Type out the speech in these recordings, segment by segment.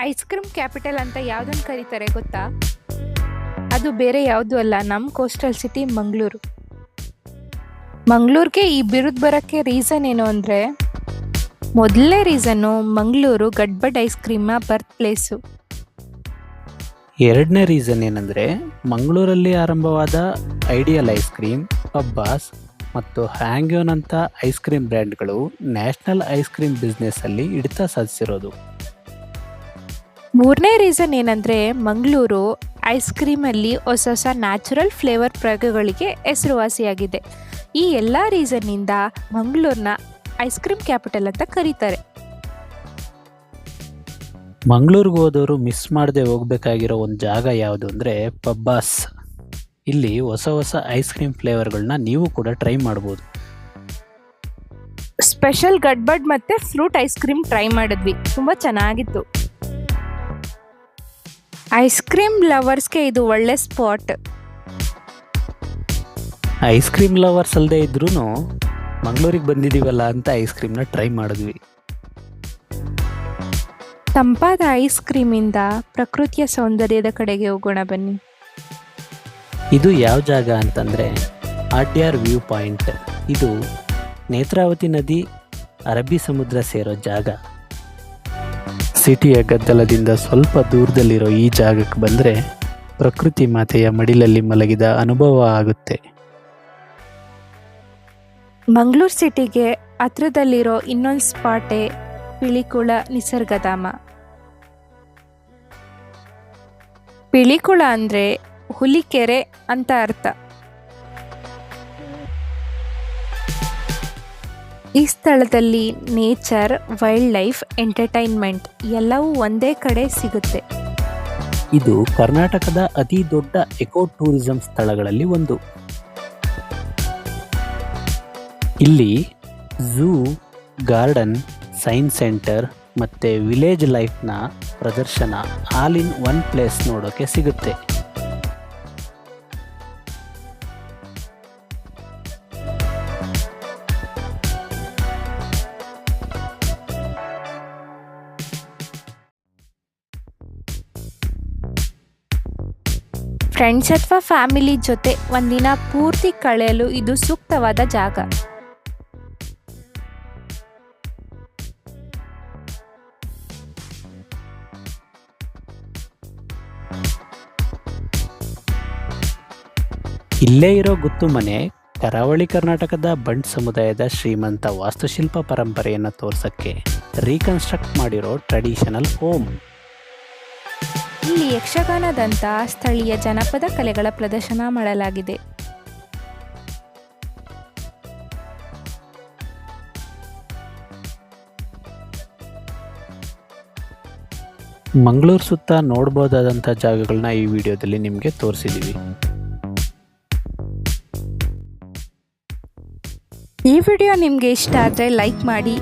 Ice cream capital ಅಂತ ಯಾವುದನ್ನು ಕರೀತಾರೆ ಗೊತ್ತಾ? ಅದು ಬೇರೆ ಯಾವುದೂ ಅಲ್ಲ, ನಮ್ಮ ಕೋಸ್ಟಲ್ ಸಿಟಿ ಮಂಗಳೂರು. ಮಂಗಳೂರಿಗೆ ಈ ಬಿರುದು ಬರೋಕ್ಕೆ ರೀಸನ್ ಏನು ಅಂದರೆ, ಮೊದಲನೇ ರೀಸನ್ನು ಮಂಗಳೂರು ಗಡ್ಬಡ್ ಐಸ್ ಕ್ರೀಮ್ನ ಬರ್ತ್ ಪ್ಲೇಸು. ಎರಡನೇ ರೀಸನ್ ಏನಂದರೆ, ಮಂಗಳೂರಲ್ಲಿ ಆರಂಭವಾದ ಐಡಿಯಲ್ ಐಸ್ ಕ್ರೀಮ್, ಪಬ್ಬಾಸ್ ಮತ್ತು ಹ್ಯಾಂಗ್ಯೋನಂಥ ಐಸ್ ಕ್ರೀಮ್ ಬ್ರ್ಯಾಂಡ್ಗಳು ನ್ಯಾಷನಲ್ ಐಸ್ ಕ್ರೀಮ್ ಬಿಸ್ನೆಸ್ಸಲ್ಲಿ ಹಿಡಿತ ಸಾಧಿಸಿರೋದು. ಮೂರನೇ ರೀಸನ್ ಏನಂದರೆ, ಮಂಗಳೂರು ಐಸ್ ಕ್ರೀಮಲ್ಲಿ ಹೊಸ ಹೊಸ ನ್ಯಾಚುರಲ್ ಫ್ಲೇವರ್ ಪ್ರಯೋಗಗಳಿಗೆ ಹೆಸರುವಾಸಿಯಾಗಿದೆ. ಈ ಎಲ್ಲ ರೀಸನ್ನಿಂದ ಮಂಗಳೂರನ್ನ ಐಸ್ ಕ್ರೀಮ್ ಕ್ಯಾಪಿಟಲ್ ಅಂತ ಕರೀತಾರೆ. ಮಂಗಳೂರಿಗೆ ಹೋದವರು ಮಿಸ್ ಮಾಡದೆ ಹೋಗಬೇಕಾಗಿರೋ ಒಂದು ಜಾಗ ಯಾವುದು ಅಂದರೆ ಪಬ್ಬಾಸ್. ಇಲ್ಲಿ ಹೊಸ ಹೊಸ ಐಸ್ ಕ್ರೀಮ್ ಫ್ಲೇವರ್ಗಳನ್ನ ನೀವು ಕೂಡ ಟ್ರೈ ಮಾಡ್ಬೋದು. ಸ್ಪೆಷಲ್ ಗಡ್ಬಡ್ ಮತ್ತು ಫ್ರೂಟ್ ಐಸ್ ಕ್ರೀಮ್ ಟ್ರೈ ಮಾಡಿದ್ವಿ, ತುಂಬ ಚೆನ್ನಾಗಿತ್ತು. ಐಸ್ ಕ್ರೀಮ್ ಲವರ್ಸ್ಗೆ ಇದು ಒಳ್ಳೆ ಸ್ಪಾಟ್. ಐಸ್ ಕ್ರೀಮ್ ಲವರ್ಸ್ ಅಲ್ಲದೆ ಇದ್ರೂ ಮಂಗಳೂರಿಗೆ ಬಂದಿದ್ದೀವಲ್ಲ ಅಂತ ಐಸ್ ಕ್ರೀಮ್ನ ಟ್ರೈ ಮಾಡಿದ್ವಿ. ತಂಪಾದ ಐಸ್ ಕ್ರೀಮಿಂದ ಪ್ರಕೃತಿಯ ಸೌಂದರ್ಯದ ಕಡೆಗೆ ಹೋಗೋಣ ಬನ್ನಿ. ಇದು ಯಾವ ಜಾಗ ಅಂತಂದರೆ ಆಡ್ಯಾರ್ ವ್ಯೂ ಪಾಯಿಂಟ್. ಇದು ನೇತ್ರಾವತಿ ನದಿ ಅರಬ್ಬಿ ಸಮುದ್ರ ಸೇರೋ ಜಾಗ. ಸಿಟಿಯ ಗದ್ದಲದಿಂದ ಸ್ವಲ್ಪ ದೂರದಲ್ಲಿರೋ ಈ ಜಾಗಕ್ಕೆ ಬಂದರೆ ಪ್ರಕೃತಿ ಮಾತೆಯ ಮಡಿಲಲ್ಲಿ ಮಲಗಿದ ಅನುಭವ ಆಗುತ್ತೆ. ಮಂಗಳೂರು ಸಿಟಿಗೆ ಹತ್ರದಲ್ಲಿರೋ ಇನ್ನೊಂದು ಸ್ಪಾಟೇ ಪಿಲಿಕುಳ ನಿಸರ್ಗಧಾಮ. ಪಿಲಿಕುಳ ಅಂದರೆ ಹುಲಿಕೆರೆ ಅಂತ ಅರ್ಥ. ಈ ಸ್ಥಳದಲ್ಲಿ ನೇಚರ್, ವೈಲ್ಡ್ ಲೈಫ್, ಎಂಟರ್ಟೈನ್ಮೆಂಟ್ ಎಲ್ಲವೂ ಒಂದೇ ಕಡೆ ಸಿಗುತ್ತೆ. ಇದು ಕರ್ನಾಟಕದ ಅತಿ ದೊಡ್ಡ ಎಕೋ ಟೂರಿಸಂ ಸ್ಥಳಗಳಲ್ಲಿ ಒಂದು. ಇಲ್ಲಿ ಝೂ, ಗಾರ್ಡನ್, ಸೈನ್ಸ್ ಸೆಂಟರ್ ಮತ್ತು ವಿಲೇಜ್ ಲೈಫ್ನ ಪ್ರದರ್ಶನ ಆಲ್ ಇನ್ ಒನ್ ಪ್ಲೇಸ್ ನೋಡೋಕ್ಕೆ ಸಿಗುತ್ತೆ. ಫ್ರೆಂಡ್ಸ್ ಅಥವಾ ಫ್ಯಾಮಿಲಿ ಜೊತೆ ಒಂದಿನ ಪೂರ್ತಿ ಕಳೆಯಲು ಇದು ಸೂಕ್ತವಾದ ಜಾಗ. ಇಲ್ಲೇ ಇರೋ ಗುತ್ತು ಮನೆ ಕರಾವಳಿ ಕರ್ನಾಟಕದ ಬಂಟ್ ಸಮುದಾಯದ ಶ್ರೀಮಂತ ವಾಸ್ತುಶಿಲ್ಪ ಪರಂಪರೆಯನ್ನು ತೋರ್ಸಕ್ಕೆ ರೀಕನ್ಸ್ಟ್ರಕ್ಟ್ ಮಾಡಿರೋ ಟ್ರೆಡಿಷನಲ್ ಹೋಮ್. ಇಲ್ಲಿ ಯಕ್ಷಗಾನದಂಥ ಸ್ಥಳೀಯ ಜನಪದ ಕಲೆಗಳ ಪ್ರದರ್ಶನ ಮಾಡಲಾಗಿದೆ. ಮಂಗಳೂರು ಸುತ್ತ ನೋಡ್ಬೋದಾದಂಥ ಜಾಗಗಳನ್ನ ಈ ವಿಡಿಯೋದಲ್ಲಿ ನಿಮಗೆ ತೋರಿಸಿದ್ದೀವಿ. ಈ ವಿಡಿಯೋ ನಿಮಗೆ ಇಷ್ಟ ಆದರೆ ಲೈಕ್ ಮಾಡಿ,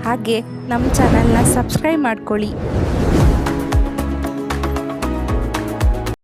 ಹಾಗೆ ನಮ್ಮ ಚಾನಲ್ನ ಸಬ್ಸ್ಕ್ರೈಬ್ ಮಾಡ್ಕೊಳ್ಳಿ.